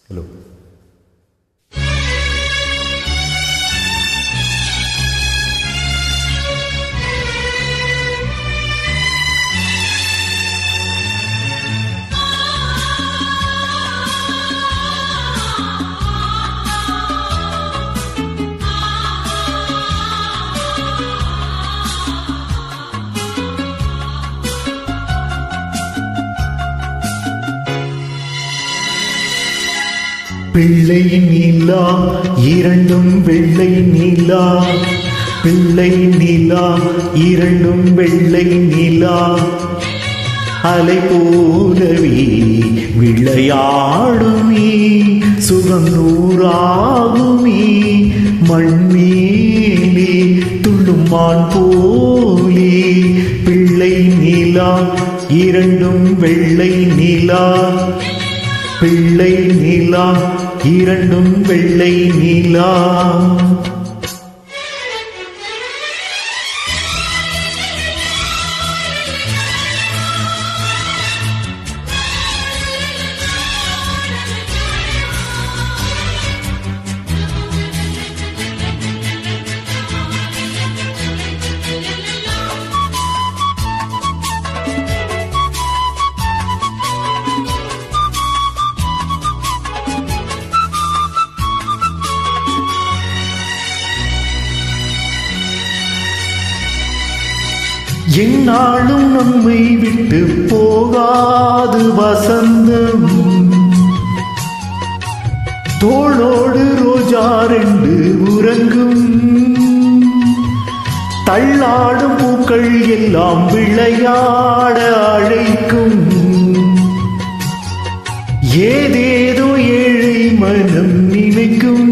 Hello. பிள்ளை நிலா இரண்டும் வெள்ளை நிலா, பிள்ளை நிலா இரண்டும் வெள்ளை நிலா, அலை போலவே விளையாடுமே சுகநூறாகுமே, மண்மேலே துள்ளுமான் போலே. பிள்ளை நிலா இரண்டும் வெள்ளை நிலா, பிள்ளை நிலா இரண்டும் வெள்ளை நிலா. என்னாலும் நம்மை விட்டு போகாது வசந்தம், தோளோடு ரோஜா ரெண்டு உறங்கும், தள்ளாடும் பூக்கள் எல்லாம் விளையாட அழைக்கும், ஏதேதோ ஏழை மனம் நினைக்கும்.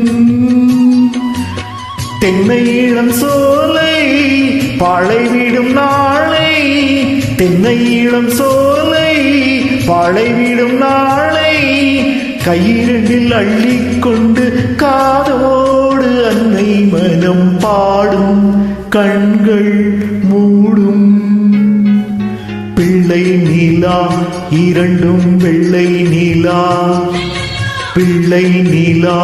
தென்னை இளம் சோலை பாழைவிடும் நாளை, தென்னை இளம் சோலை பாழைவிடும் நாளை, கையிரண்டில் அள்ளிக்கொண்டு காதோடு அன்னை மனம் பாடும், கண்கள் மூடும். பிள்ளை நிலா இரண்டும் வெள்ளை நிலா, பிள்ளை நிலா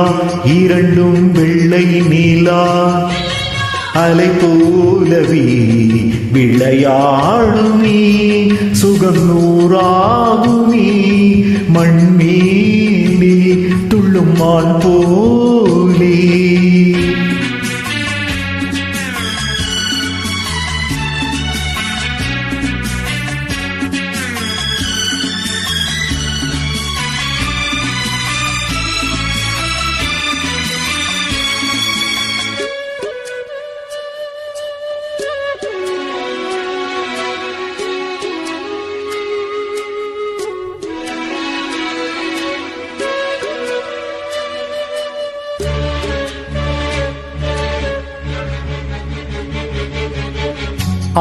இரண்டும் வெள்ளை நிலா, அலை போலவே விளையாடுமே சுகநூறாகுமே, மண்மேலே துள்ளுமான் போலே.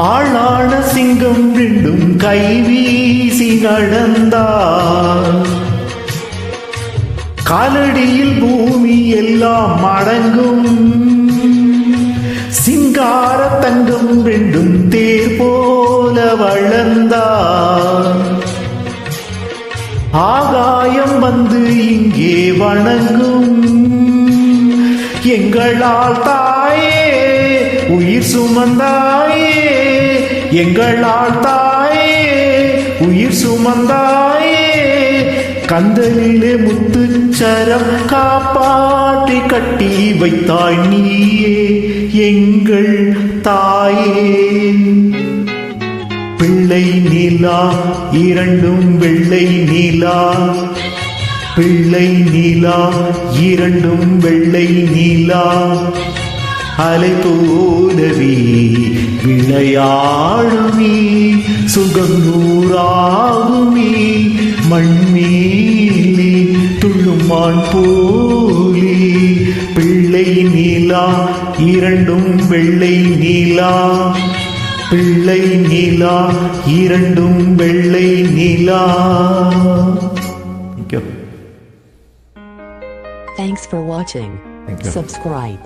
ஆளான சிங்கம் ரெண்டும் கைவீசி நடந்தார், காலடியில் பூமி எல்லாம் அடங்கும், சிங்கார தங்கம் ரெண்டும் தேர் போல வளர்ந்தார், ஆகாயம் வந்து இங்கே வணங்கும், எங்களால் தாயே உயிர் சுமந்தாயே, எங்களால் தாயே உயிர் சுமந்தாயே, கந்தலிலே முத்துச்சரம் காப்பாற்றி கட்டி வைத்தாய் நீயே எங்கள் தாயே. பிள்ளை நிலா இரண்டும் வெள்ளை நிலா, பிள்ளை நிலா இரண்டும் வெள்ளை நிலா, அலை போலவே விளையாடுமே சுகநூறாகுமே, மண்மேலே துள்ளுமான் போலே. பிள்ளை நிலா இரண்டும் வெள்ளை நிலா, பிள்ளை நிலா இரண்டும் வெள்ளை நிலா. Thanks for watching. Subscribe.